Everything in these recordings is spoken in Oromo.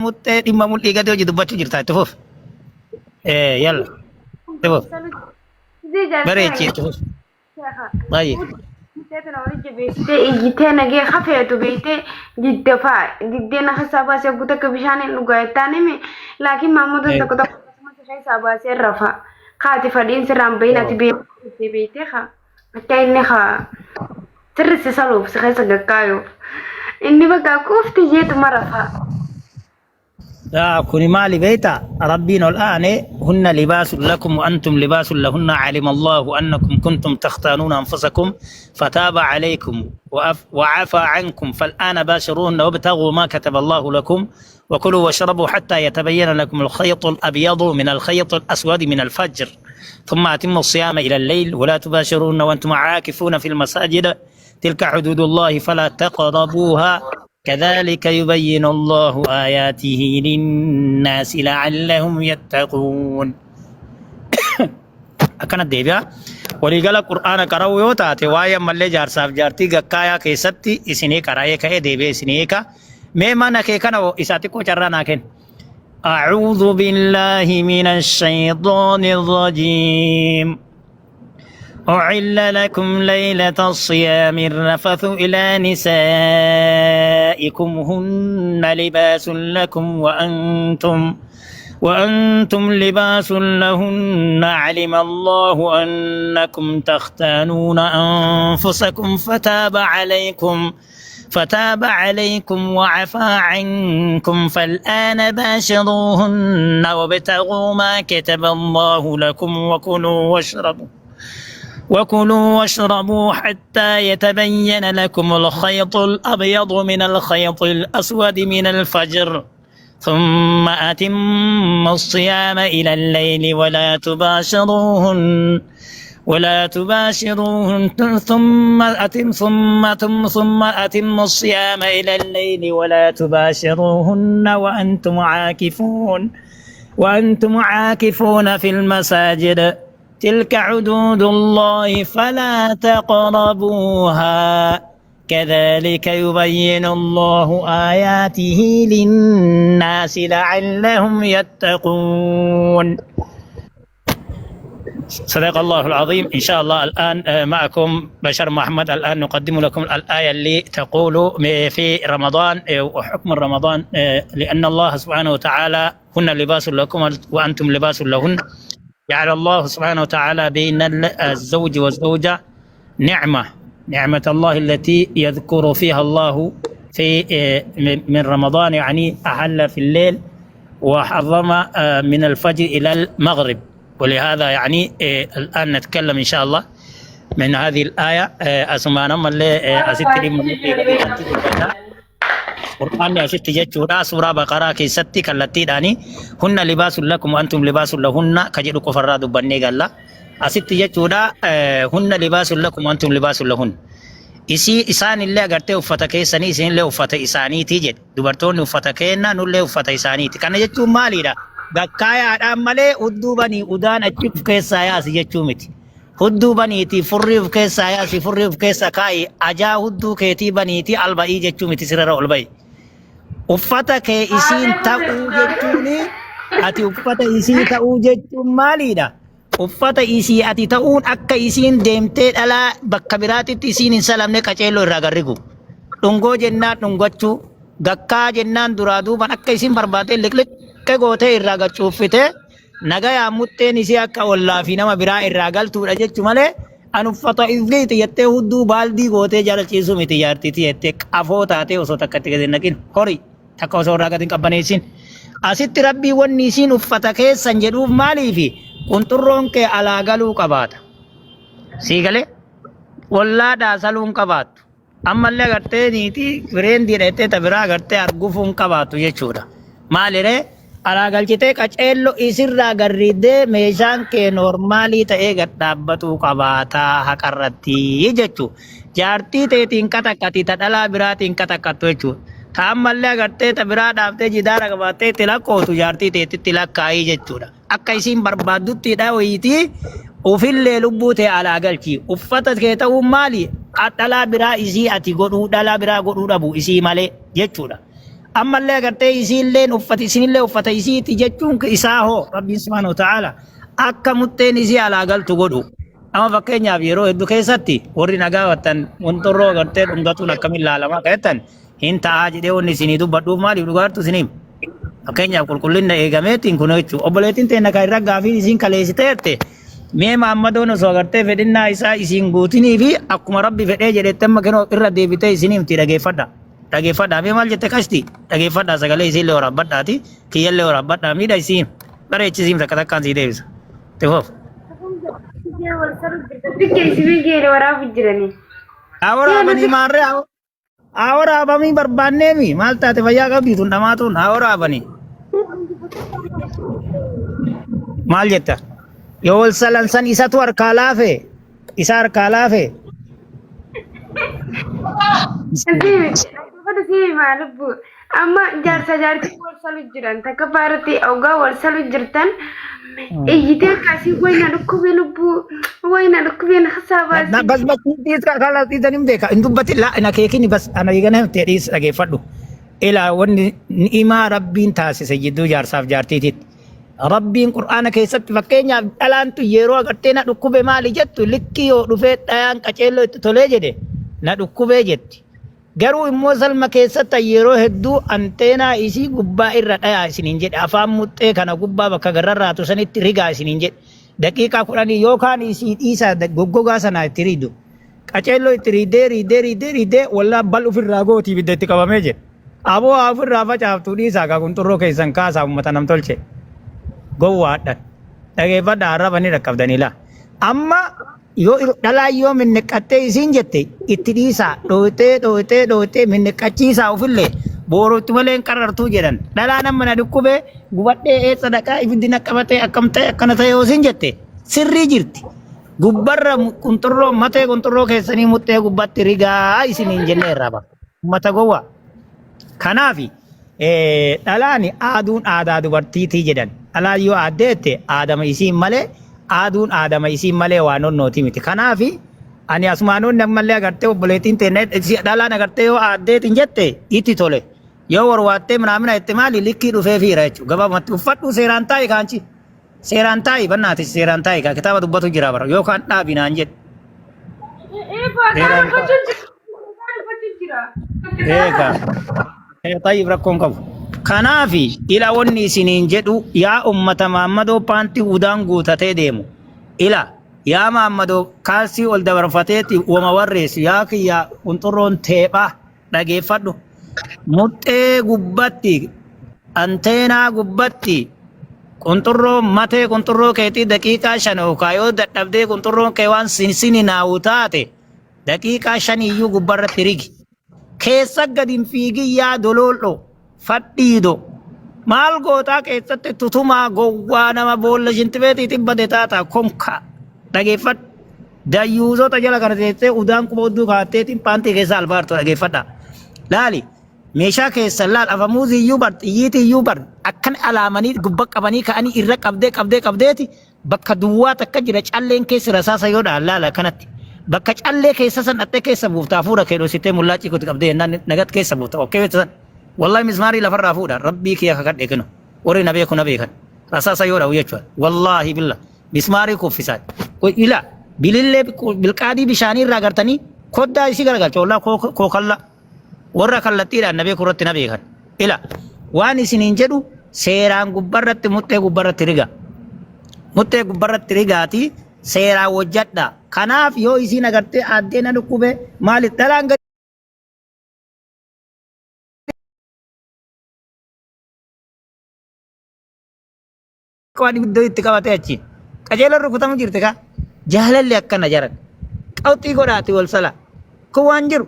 متى إما ملي قد يوجد بتشو جرتا تفوف إيه يلا تفوف زي بريتشي جالسين تفوف طيب Tete na wali jabete ijite nage khafeetu beete jidde faa jidde na hisaaba se guta ka bishane nuga tane me laakin mamudan إيه ta kota ma ta hisaaba se rafa khati fadin se rambayna ti be beete kha kayne kha sirri se saluf se khaysa gakkayo inni baga kufti jetu marafa لا كوني مالي بيتا ربنا الآن هن لباس لكم وأنتم لباس لهن علم الله أنكم كنتم تختانون أنفسكم فتاب عليكم وعفى عنكم فالآن باشروهن وابتغوا ما كتب الله لكم وكلوا واشربوا حتى يتبين لكم الخيط الأبيض من الخيط الأسود من الفجر ثم أتموا الصيام إلى الليل ولا تباشرون وأنتم عاكفون في المساجد تلك حدود الله فلا تقربوها كذلك يبين الله آياته للناس لعلهم يتقون أكن الدبيا ولقال القرآن كراو يوتاتي وايا ملي جارساف جارتي غكايا كيستي إسني كرايا كأي دبي إسني كا مما نكي كنا إساتيكو جرانا كن أعوذ بالله من الشيطان الرجيم أحل لكم ليلة الصيام الرفث إلى نسائكم هن لباس لكم وأنتم لباس لهن علم الله أنكم تختانون أنفسكم فتاب عليكم وعفى عنكم فالآن باشروهن وابتغوا ما كتب الله لكم وكلوا واشربوا حتى يتبين لكم الخيط الأبيض من الخيط الأسود من الفجر ثم أتموا الصيام إلى الليل ولا تباشروهن ثم أتموا الصيام إلى الليل ولا تباشروهن وأنتم عاكفون في المساجد تلك حدود الله فلا تقربوها كذلك يبين الله آياته للناس لعلهم يتقون صدق الله العظيم. إن شاء الله الآن معكم بشر محمد. الآن نقدم لكم الآية اللي تقول في رمضان وحكم رمضان لأن الله سبحانه وتعالى هن لباس لكم وأنتم لباس لهن. جعل الله سبحانه وتعالى بين الزوج والزوجة نعمة الله التي يذكر فيها الله في من رمضان، يعني أحل في الليل وحرم من الفجر إلى المغرب. ولهذا يعني الآن نتكلم إن شاء الله من هذه الآية أسمانا ملي أستري قرآن أشت جتورا سورة بقرة كي ستي كالتي داني هن لباس لكم وأنتم لباس لهن كجدو كفر دبني قال أشت جتورا هن لباس لكم وأنتم لباس لهن. إسان اللي أغرتي وفتا كيساني إسان اللي وفتا إساني تيجد دوبرتون وفتا كينا نولي وفتا إساني كان جتو مالي دا غكايا أدام مالي أدوباني أدان أجيب كيسا ياسي جتو متي هدو بنيتي فريف كيسا ياسي فريف كيسا كاي أجا هدو كيتي بنيتي ألباي جتو متي سرر ألباي uffata kee isiin ta'uu jechuun ati uffata isii ta'uu jechuun maalidha? Uffata isii ati ta'uun akka isiin deemtee dhalaa bakka biraatitti isiin hin salamne qaceelloo irraa garrigu. Dhungoo jennaan dhungachuu, gakkaa jennaan duraa duuban akka isiin barbaadee liqliqqee gootee irraa gachuuffite nagayaan mutteen isii akka ollaa fi nama biraa irraa galtuudha jechu malee an uffata ifliiti jettee hudduu baaldii gootee jalachiisuu miti jaartiiti jettee qafoo taatee osoo takkatti gadi naqin horii. Takka osoo irraa gadi hin qabbaneessin. Asitti rabbii wanni isiin uffata keessan jedhuuf maaliifi qunxurroon kee alaa galuu qabaata. Sii galee wallaadhaa saluun qabaattu. Ammallee agartee niitii fireendiidha jettee tabiraa agartee argufuun qabaattu jechuudha. Maaliree alaa galchitee qaceelloo isirraa garriiddee meeshaan kee noormaalii ta'ee gad dhaabbatuu qabaataa haqarratti jechuudha. Jaartii teetiin katakkati ta dhalaa biraatiin katakkattu jechuudha. Taammallee agartee tabiraa dhaaftee jidaara qabattee itti lakkootu jaartii teetitti lakkaa'ii jechuudha. Akka isiin barbaadduttidha wayitii ufillee lubbuu ta'e alaa galchi. Uffata kee ta'uun maali? Dhalaa biraa isii ati godhuu dhalaa biraa godhuu dhabu isii malee jechuudha. أما اللي قرتي يسين لين أفتي سين اللي أفتي يسين تجتون كإساهو ربي سبحانه وتعالى أكا متين يسي على أقل تقولوا أما فكينيا بيرو إدو كيساتي وري نغاوتن ونطرو قرتي رمضاتو لكمل لالما كيتن هين تاج ديو نسيني دو بدو مالي دو سنيم فكينيا كل إيغاميتين كنو يتشو أبوليتين تينا كايرا غافي يسين كاليسيتيرتي مي محمدو نسو قرتي فدنا إسا يسين غوتيني في أكما ربي فدي جدي تم كنو إرى ديبتي يسينيم تيرا فدا dhaggeeffadhaa fi maal jette kasti dhaggeeffadhaa sagalee isiillee waraabadhaati kiyyallee waraabadhaa miidha isiin bareechisiin takka takkaan sii deebisa teefoof. Haa waraabanii maarree haa waraabamii barbaanneemi maal taate fayyaa qabdi tun dhamaatuun haa waraabanii. Maal jetta yoo wal salansan isatu harkaa laafe isa harkaa laafe. Pada sih malu amma jarsa jarti wal salu jiran tak parati auga wal salu jirtan ite kasih wayna dukku ben khasaba bas tis kala idanim deka indu batilla ina kekini bas ana yigana tedis age faddu ila wonni ima rabbin taasi sayyidu jarsaf jartitit rabbiin qur'aana keessatti fakkeenyaaf dhalaantu yeroo agartee na dhukkube maali jettu likki yoo dhufee dhayaan qaceelloo itti tolee jedhe na dhukkubee jetti. Garuu immoo salma keessatti yeroo hedduu anteenaa isii gubbaa irra dhayaa isiniin jedhe afaan muxxee kana gubbaa bakka gararraatu sanitti rigaa isiniin jedhe daqiiqaa 10 yookaan isii dhiisaa goggogaa sanaa itti riidu qaceelloo itti riidee wallaa bal ofirraa gootii bidda itti qabamee jedhe aboo ofirraa facaaftuu dhiisaa kaa qunxurroo keessan kaasaa uummata nam tolche gowwaadhan dhageeffadhaa arrabanii dhaqqabdanila amma yoo dhalaa yoo minneqqattee isiin jette itti dhiisaa dhooytee minneqqachiisaa ofillee boorootti malee hin qarartuu jedhan dhalaa nama na dhukkubee gubadhee eessa dhaqaa ibiddi naqqabatee akkam ta'e akkana ta'e yoo isiin jette sirrii jirti gubbarra qunxurroo matee qunxurroo keessanii muxxee gubbatti rigaa isiniin jennee irraa bara ummata gowwaa kanaafi dhalaani aaduun aadaa dubartiitii jedhan dhalaan yoo aaddeette aadama isiin malee aaduun aadama isiin malee waan onnooti miti kanaafi ani asumaanoon nammallee agartee obboleettiin teenne dhalaan agartee yoo aaddeetiin jette itti tole yoo warwaattee manaamina itti maali likkii dhufee fiira jechuudha gabaabumatti uffadhu seeraan taa'i kaanchi seeraan taa'i bannaati seeraan taa'i kaa kitaaba dubbatu jira bara yookaan dhaabinaan jedhe. Eegaa taa'ii rakkoon qabu. Kanaafi ila wonni isiniin jedhu yaa ummata Muhammadoo paantii udaan guutatee deemu ila yaa Muhammadoo kaalsii ol dabarfateeti wama warreessu yaa kiyya qunxurroon teephaa dhageeffadhu muxxee gubbatti anteenaa gubbatti qunxurroo matee qunxurroo keetii daqiiqaa 5 yookaan yoo dadhabdee qunxurroon kee waan sinsini naawu taate daqiiqaa 5 iyyuu gubbarratti rigi keessa gadin fiigi yaa dololoo fadhiido maal gootaa keessatti tutumaa gowwaa nama boolla shintibeetii tibbade taata konka dhageeffadhu dayyuusota jala kana teessee udaan qubodduu kaatteetiin paantii keessa albaartu dhageeffadha laali meeshaa keessa laal afamuuzi iyyuu bar xiyyiiti iyyuu bar akkan alaamanii gubba qabanii ka'anii irra qabdeeti bakka duwwaa takka jira calleen keessa rasaasa yoo dhaan laala kanatti bakka callee keessa san dhattee keessa buuftaa fuudha keedhoositee mullaachii kuti qabdee nagat keessa buufta okkee beektan والله مسماري لفرا فودا ربي كي كقد إكنو وري نبي كنا بيكن رساسا يورا ويجوا والله بالله مسماري كوفيسات وإلا بالله بالقادي بشاني راغرتني خدا إيشي كرجال شولا كو خلا ورا خلا تيرا نبي كرت نبي كن إلا واني سنينجدو سيران غبرت متى غبرت تريغا متى غبرت تريغاتي سيرا وجدا كناف يو إيشي نغرتي أدينا نكوبه مال تلانغ Kau video itu kau baca aja. Kajelar rukuta mungkin teka. Jalan lihat kan ajaran. Kau tiga orang tu salah. Kau anjur.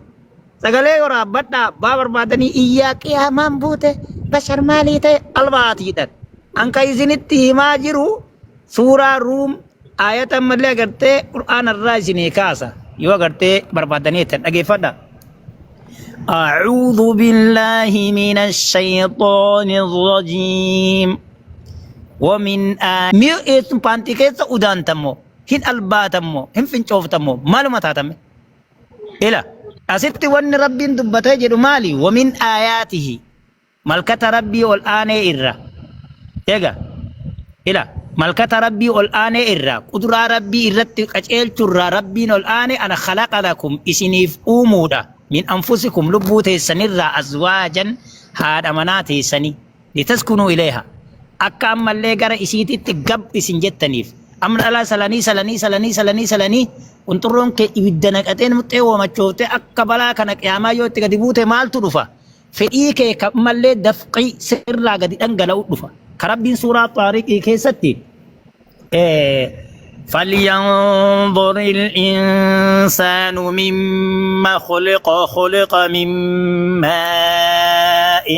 Segala orang benda babar badani iya kia mampu teh. Basar mali teh albati teh. Angka izin itu majiru surah Rum ayat amalnya gerte Quran ar-Rajini kasa. Yo gerte berbadani teh. Lagi fada. A'udzu billahi minasy syaithanir rajim. ومن ميو اسم بانتي كيسا udaan tammo hin albaatammo hin fincooftammo maaluma taatame ila asitti wanni rabbiin dubbatee jedhu maali ومن آياته ملكة ربي والآن إرّا إيجا إلا ملكة ربي والآن إرّا قدرة ربي إرّت أجيل ترى ربي والآن أنا خلق لكم إسنيف أمودا من أنفسكم لبوتي سنرى أزواجا هذا مناتي سني لتسكنوا إليها akka ammallee gara isiititti gab isin jettaniif amna ala salanii unturroon kee ibidda naqateen muxee wamachoofte akka balaa kana qiyaamaa yoo itti gadi buute maaltu dhufa fedhii kee kammallee dafqii sirraa gadi dhangala'u dhufa ka rabbiin suuraa xaariqii keessatti فلينظر الإنسان مما خلق من ماء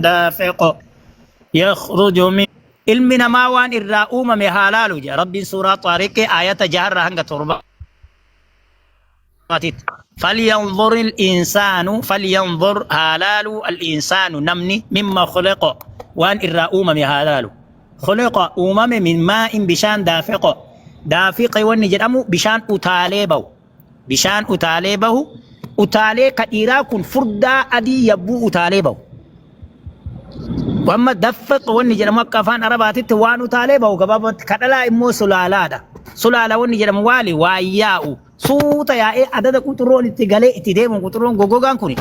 دافق يخرج من علمنا ما وان الرؤوم مهالالو جا رب سورة طارق آية جهر هنگ تربة فلينظر هالالو الإنسان نمني مما خلق وان الرؤوم مهالالو خلق أمم من ماء بشان دافق وان جرمو بشان أتاليبو أتالي كإيراكن فردا أدي يبو أتاليبو وأما دفق وني جرم كفان أربعة توانو طالبه وكباب كذلا إمو سلالة وني جرم والي وياو سوتا يا إيه عدد كترون تجلي تديم كترون جوجان كوني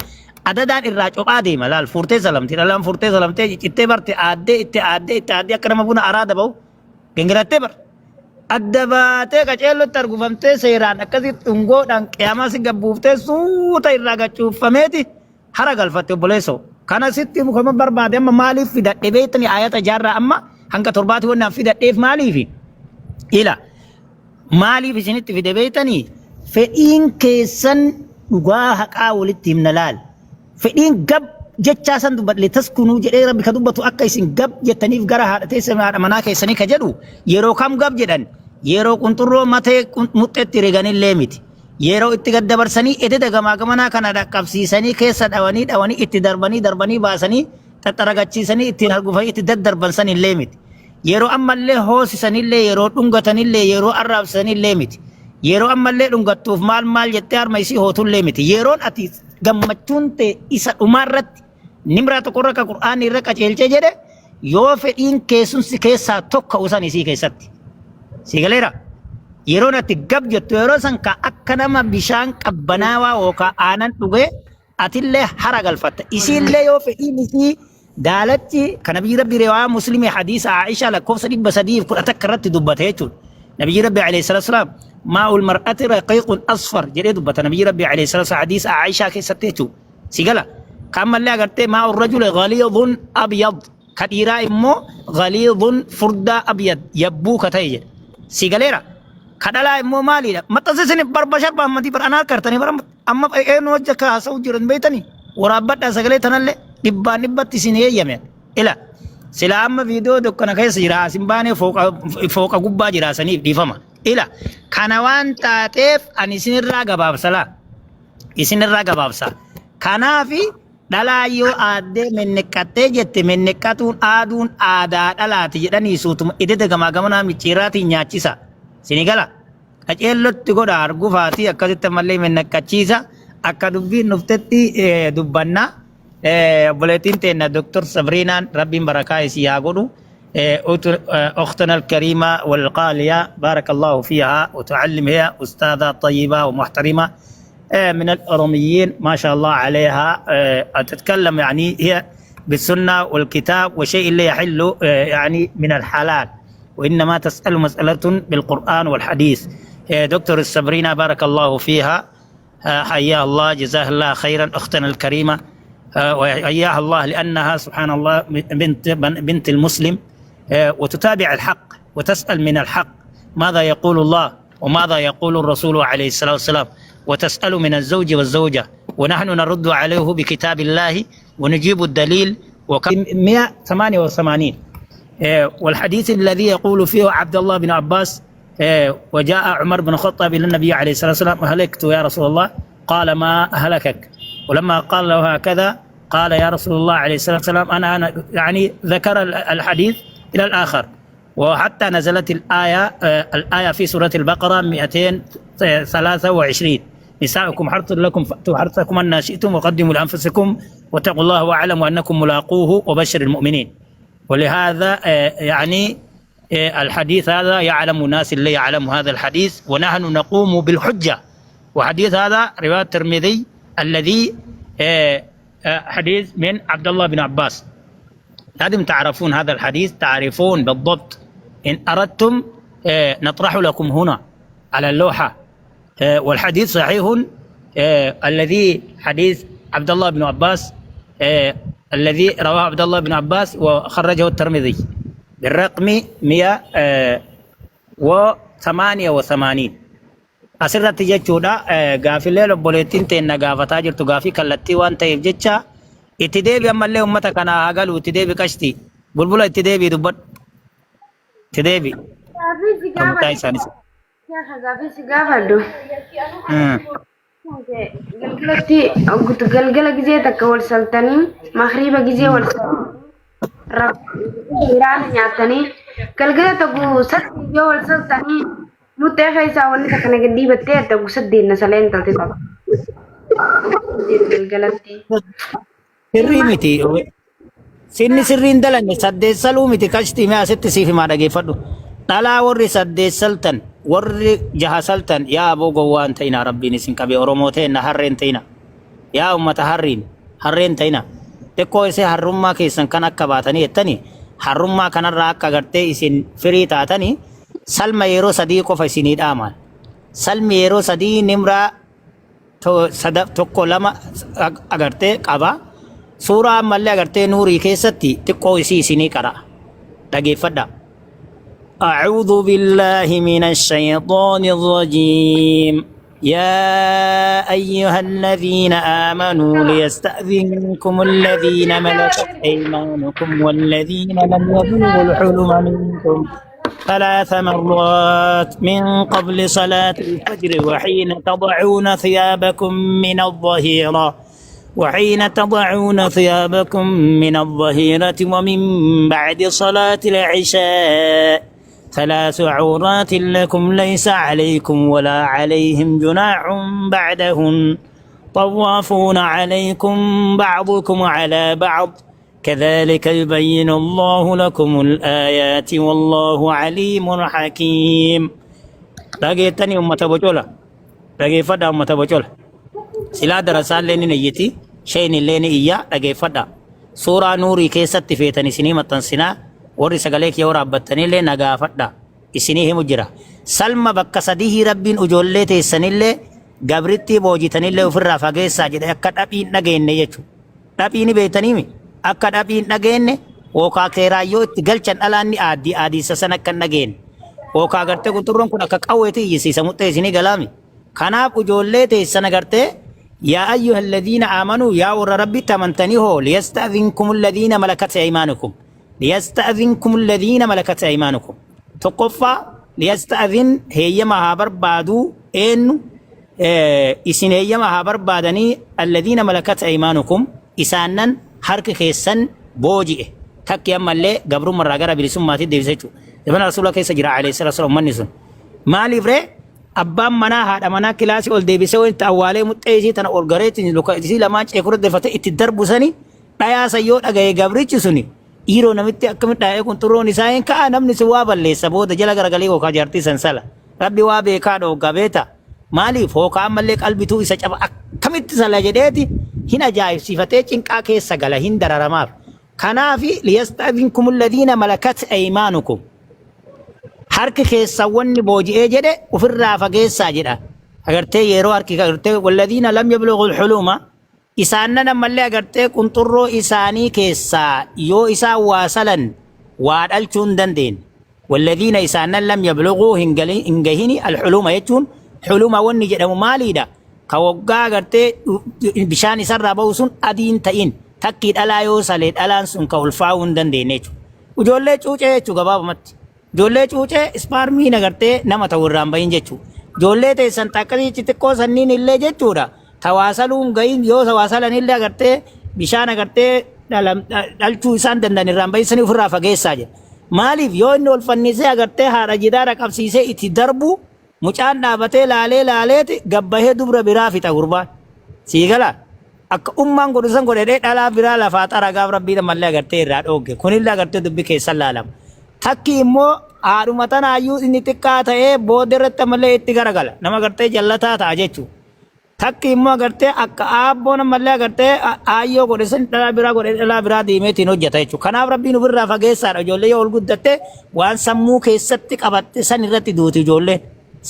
عددان الراجع عادي ملال فورتي سلامتي لام فورتي سلامتي اتبرت عادي أكرم أبونا أراد بو كنجرة تبر أدباتي كجيلو ترجمتي سيران أكذي تونغو دان كياما سيجابوفتي سوتا الراجع شوف فميتي حرق الفتو بليسو كان ستي مخمم برباد أما مالي في ده بيتني آيات جارة أما هنك تربات هو في ده مالي في إلا مالي في سنة في ده بيتني فإن كيسن وجاهك أول تيمنلال فإن جب جتشاسن تبى لتسكنوا جري ربي كدوبة أكيسن جب جتنيف جرها تيسمع مناك سني كجدو يرو كم جب جدًا يرو كنترو متى متى تريجاني الليمت yeroo itti gaddabarsanii ede dagamaagamanaa kana dhaqqabsiisanii keessa dhawanii itti darbanii baasanii xaxaragachiisanii ittiin argufanii itti daddarbansanillee miti yeroo ammallee hoosisanillee yeroo dhungatanillee yeroo arraabsanillee miti yeroo ammallee dhungattuuf maal jettee harma isii hootullee miti yeroon ati gammachuun ta'e isa dhumaarratti nimraa tokkorra ka qur'aanii irra qaceelchee jedhe yoo fedhiin keessumsi keessaa tokko usan isii keessatti sigaleera yeroon ati gab jettu yeroo san ka akka nama bishaan qabbanaawaa yookaan aanan dhugee atillee hara galfatta isiillee yoo fedhiin isii daalachi kan nabiyyi rabbi riwaayaa muslimii hadiisa Aisha lakkoofsa 310 irratti dubbate jechuudha nabiyyi rabbi alayhi salatu wasalam maa'ul mar'ati raqiiqun asfar jedhee dubbata nabiyyi rabbi alayhi salatu wasalam hadiisa Aisha keessatti jechuudha sigala kammallee agartee maa'ul rajuli ghaliidun abyad ka dhiiraa immoo ghaliidun furdaa abyad yabbuu ka ta'e jedha sigaleera kadala immoo maalidha maxxansiisanii barbashar baammatii baranaa kartanii amma eenyu hojja ka haasa'u jiran beeytanii waraabbadhaa sagalee tanallee dhibbatti isin eeyyame ila sila amma viidiyoo dukkana keessa jira asin baanee fooqa gubbaa jiraasaniif dhiifama ila kana waan taateef ani isinirraa gabaabsa kanaafi dhalaa yoo aaddee menneqqattee jette menneqqatuun aaduun aadaa dhalaati jedhanii suutuma idete gamaa micciiraatiin nyaachisa sinigala qaceellotti godha argufaatii akkasitti ammallee menneqqachiisa akka dubbiin nuftetti dubbanna obboleettiin teenna Dr. Sabriinaan rabbiin barakaa isii haa godhu أختنا الكريمة والغالية بارك الله فيها وتعلم هي أستاذة طيبة ومحترمة من الأروميين ما شاء الله عليها تتكلم يعني هي بالسنة والكتاب وشيء اللي يحل يعني من الحلال وإنما تسأل مسألة بالقرآن والحديث دكتور السبرينة بارك الله فيها حياها الله جزاها الله خيرا أختنا الكريمة وحياها الله لأنها سبحان الله بنت المسلم وتتابع الحق وتسأل من الحق ماذا يقول الله وماذا يقول الرسول عليه الصلاة والسلام وتسأل من الزوج والزوجة ونحن نرد عليه بكتاب الله ونجيب الدليل 188 والحديث الذي يقول فيه عبد الله بن عباس وجاء عمر بن الخطاب إلى النبي عليه الصلاة والسلام أهلكت يا رسول الله قال ما أهلكك ولما قال له هكذا قال يا رسول الله عليه الصلاة والسلام أنا يعني ذكر الحديث إلى الآخر وحتى نزلت الآية في سورة البقرة 223 نساؤكم حرث لكم فأتوا حرثكم أن شئتم وقدموا لأنفسكم واتقوا الله واعلموا أنكم ملاقوه وبشر المؤمنين. ولهذا يعني الحديث هذا يعلم الناس اللي يعلم هذا الحديث، ونحن نقوم بالحجة. وحديث هذا رواية الترمذي الذي حديث من عبد الله بن عباس. لازم تعرفون هذا الحديث، تعرفون بالضبط. إن أردتم نطرح لكم هنا على اللوحة. والحديث صحيح الذي حديث عبد الله بن عباس الذي رواه عبد الله بن عباس وخرجه الترمذي بالرقم 188. asirratti jechuudha gaaffilee lobboleettiin teenna gaafataa jirtu gaaffii kallattii waan ta'eef jecha itti deebi ammallee ummata kana haa galu itti deebi qashti bulbula itti deebi dubbadhu itti deebi kamutaa isaanis Gaaffiisi gaafadhu. Galgalatti galgala gizee takka wal saltanii mahriiba gizee wal raafiraana nyaatanii galgala tokko sadii yoo wal saltanii nuti keessaa wanni takka naga diibattee tokko saddeena saleen taate qaba. Galgalatti. Sirrii miti. Sinni sirriin dalanne saddeet saluu miti qashtii mee asitti siif himaa dhageeffadhu. Dhalaa warri saddeet saltan warri jaha saltan yaa aboo gowwaan ta'ina rabbiin isin qabe oromoo ta'ina harreen ta'ina yaa ummata harreen ta'ina xiqqoo isee harrummaa keessan kan akka baatanii jettanii harrummaa kanarraa akka gartee isin firii taatanii salma yeroo sadii qofa isinii dhaaman salmi yeroo sadii nimraa tokko lama agartee qaba suuraa ammallee agartee nuurii keessatti xiqqoo isii isinii qara dhageeffadha. أعوذ بالله من الشيطان الرجيم يا أيها الذين آمنوا ليستأذنكم الذين ملكت أيمانكم والذين لم يبلغوا الحلم منكم 3 مرات من قبل صلاة الفجر وحين تضعون ثيابكم من الظهيرة ومن بعد صلاة العشاء 3 عورات لكم ليس عليكم ولا عليهم جناح بعدهن طوافون عليكم بعضكم على بعض كذلك يبين الله لكم الآيات والله عليم حكيم. dhageettanii ummata bocola dhageeffadha ummata bocola silaa darasaallee ni niyyiti shayni illee ni iyya dhageeffadha suuraa nuurii keessatti feetan isinii maxxansinaa warri sagalee kee waraabbattanii illee nagaafadha isinii himu jira salma bakka sadii rabbiin ijoollee teessanillee gabritti boojitanillee ofirraa fageessaa jedhe akka dhabiin dhageenne jechuudha dhabiin beetaniimi akka dhabiin dhageenne ookaa keeraayyoo itti galchan dhalaanni aadiisa san akka dhageenne ookaa gartee qunxurroon kun akka qawweeti iyyisiisa muxxee isinii galaami kanaaf ijoollee teessan agartee yaa ayyuhal ladhiina aamanuu yaa warra rabbitti amantanii hoo liyasta'dhinkum alladhiina malakat aymaanukum ليستأذنكم الذين ملكت أيمانكم تقفى ليستأذن هي ما بربادو إن إسن هي ما بربادني الذين ملكت أيمانكم إسانا حرك خيسا بوجئ تك يما اللي قبر مرة قرى بلسم ما تدي بسيطو لبنا رسول الله كيس جرى عليه الصلاة والسلام من نسون ما لفره أبام منا هذا منا كلاسي أول دي بسوي تأوالي متأجي تنا أورجريت لوكا تسي لما يكون دفتة اتدرب سني لا سيود أجي قبريتش سني Iro namitti akkamit dhaa'ee kun xurroon isaa hin ka'a namni si waa balleessa booda jala garagalee hookaa jaartii sansala rabbi waa beekaa dhoogaa beeta maaliif hookaa ammallee qalbituu isa caba akkamitti sala jedheeti hin ajaa'ibsiifatee cinqaa keessa gala hin dararamaaf kanaafi liyasta'dhinkum alladhiina malakat aymaanukum harki keessawwanni booji'ee jedhe ofirraa fageessaa jedha agartee yeroo harki agartee walladhiina lam yablughul huluma isaannan ammallee agartee qunxurroo isaanii keessaa yoo isaan waa salan waa dhalchuu hin dandeenye walladhiina isaannan lam yablughuu hin gahini alxuluma jechuun xuluma wanni jedhamu maaliidha ka waggaa agartee bishaan isarraa ba'u sun adiin ta'in takkii dhalaa yoo salee dhalaan sun ka ulfaa'uu hin dandeenye jechuudha ijoollee cuucee jechuu gabaabumatti ijoollee cuucee ispaarmiin agartee nama ta'u irraan bahin jechuudha ijoollee teessan takkasii xixiqqoo sanniin illee jechuudha tawaasaluun gahin yoo tawaasalan illee agartee bishaan agartee dhalchuu isaan danda'an irraan bahisanii ofirraa fageessaa jedha maaliif yoo inni ol fannisee agartee haadha jidaara qabsiisee itti darbu mucaan dhaabatee laalee gabbahee dubra biraa fixa gurbaan sii gala akka ummaan godhisan godhee dhalaa biraa lafaa xaragaaf rabbii mallee agartee irraa dhoogge kunillee agartee dubbi keessan laalama takki immoo haadhuma tanaayyuu inni xiqqaa ta'ee booda irratti mallee itti garagala nama agartee jallataa ta'a jechuudha. Takki immoo agartee akka aabboo namallee agartee aayyoo godhisan dhalaa biraa diimeetiin hojjeta jechuudha. Kanaaf rabbiin ofirraa fageessaadha ijoollee yoo ol guddatte waan sammuu keessatti qabatte san irratti duuti ijoolleen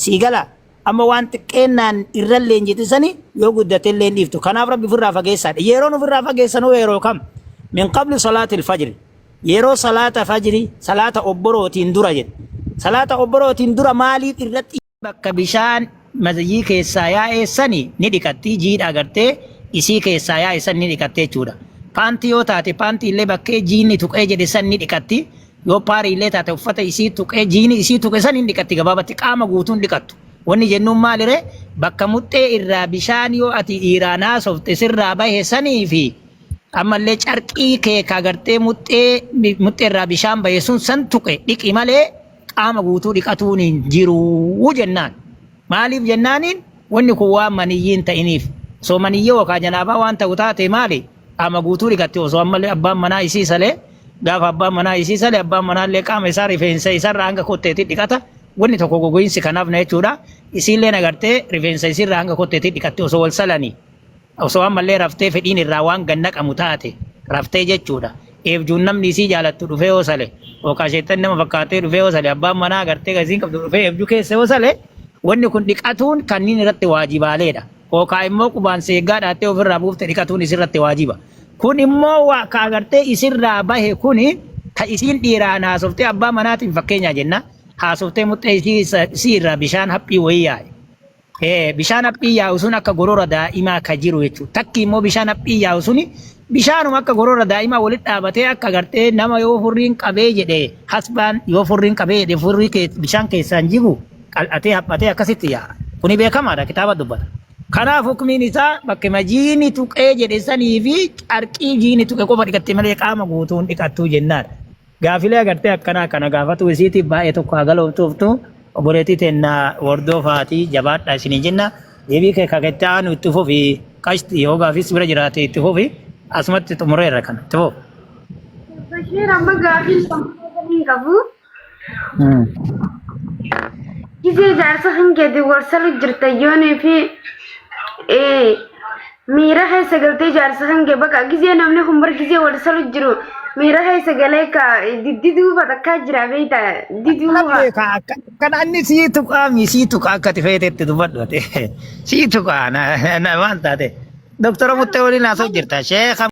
sii gala amma waan xiqqeennaan irra leenjitisanii yoo guddatte illee dhiiftu. Kanaaf rabbi ofirraa fageessaadha. Yeroon ofirraa fageessanuu yeroo kam min qabli salaatil fajri yeroo salaata fajri salaata obborootiin dura jedhe. Salaata obborootiin dura maaliif irratti bakka bishaan mazayii keessaa yaa'ee sani ni dhiqatti jiidha agartee isii keessaa yaa'ee san ni dhiqattee jechuudha. Paantii yoo taate paantii illee bakkee jiinni tuqee jedhe san ni dhiqatti yoo paarii illee taate uffata isii tuqee jiini isii tuqe san ni dhiqatti gabaabatti qaama guutuun dhiqattu. Wanni jennuun maalire bakka muxxee irraa bishaan yoo ati dhiiraan haasofte sirraa bahe sanii fi ammallee carqii kee kagartee muxxee irraa bishaan bahe sun san tuqe dhiqi malee qaama guutuu dhiqatuun hin jiru jennaan. Maaliif jennaaniin wanni kun waan maniyyiin ta'iniif osoo maniyyee yookaan janaabaa waan ta'u taate maali qaama guutuu dhiqatte osoo ammallee abbaan manaa isii salee gaafa abbaan manaa isii salee abbaan manaallee qaama isaa rifeensa isarraa hanga kotteetti dhiqata wanni tokko gogoinsi kanaaf na jechuudha isiillee agartee rifeensa isirraa hanga kotteetti dhiqatte osoo wal salanii osoo ammallee raftee fedhiin irraa waan gannaqamu taate raftee jechuudha. Eebjuun namni isii jaalattu dhufee yoo sale yookaan sheettan nama fakkaatee dhufee yoo sale abbaan manaa agartee gasiin qabdu dhufee eebjuu keessa yoo sale wanni kun dhiqatuun kanneen irratti waajibaaleedha. Yookaan immoo qubaan seeggaa dhaattee ofirraa buufte dhiqatuun isirratti waajiba. Kun immoo ka agartee isirraa bahe kuni ka isiin dhiiraan haasoftee abbaa manaatiin fakkeenya jenna haasoftee muxxee isii irraa bishaan haphii wayii yaa'e. Bishaan haphii yaa'u sun akka gorora daa'imaa ka jiru jechuudha. Takki immoo bishaan haphii yaa'u suni bishaanuma akka gorora daa'imaa walitti dhaabatee akka agartee nama yoo furriin qabee jedhee hasbaan yoo furriin qabee jedhee furrii bishaan keessaan jigu qal'atee haphatee akkasitti yaa'a. Kuni beekamaadha kitaaba dubbata. Kanaaf hukumiin isaa bakka jiini tuqee jedhe sanii fi carqii jiini tuqe qofa dhiqatte malee qaama guutuun dhiqattuu jennaadha. Gaafilee agartee akkanaa kana gaafatu isiitiif baay'ee tokko hagalooftuuftu obboleettii teennaa wordoo faatii jabaadha isinii jenna. Deebii kee kaketti aanu itti fufi qashti yoo gaafis bira jiraate itti fufi asumatti xumureerra kana itti fufi. Bashir amma gaafii sammuu qabu. Gizee jaarsa hangeeti warsalu jirta yoonii fi miira keessa galtee jaarsa hangee bakka gizee namni humbar gizee warsalu jiru miira keessa galee ka diddiduu fatakkaa jira beeyta diduu kan anni sii tuqaami sii tuqa akka tifeetetti dubbadhu sii tuqa waan taate doktora muttee waliin haasoo jirta sheekha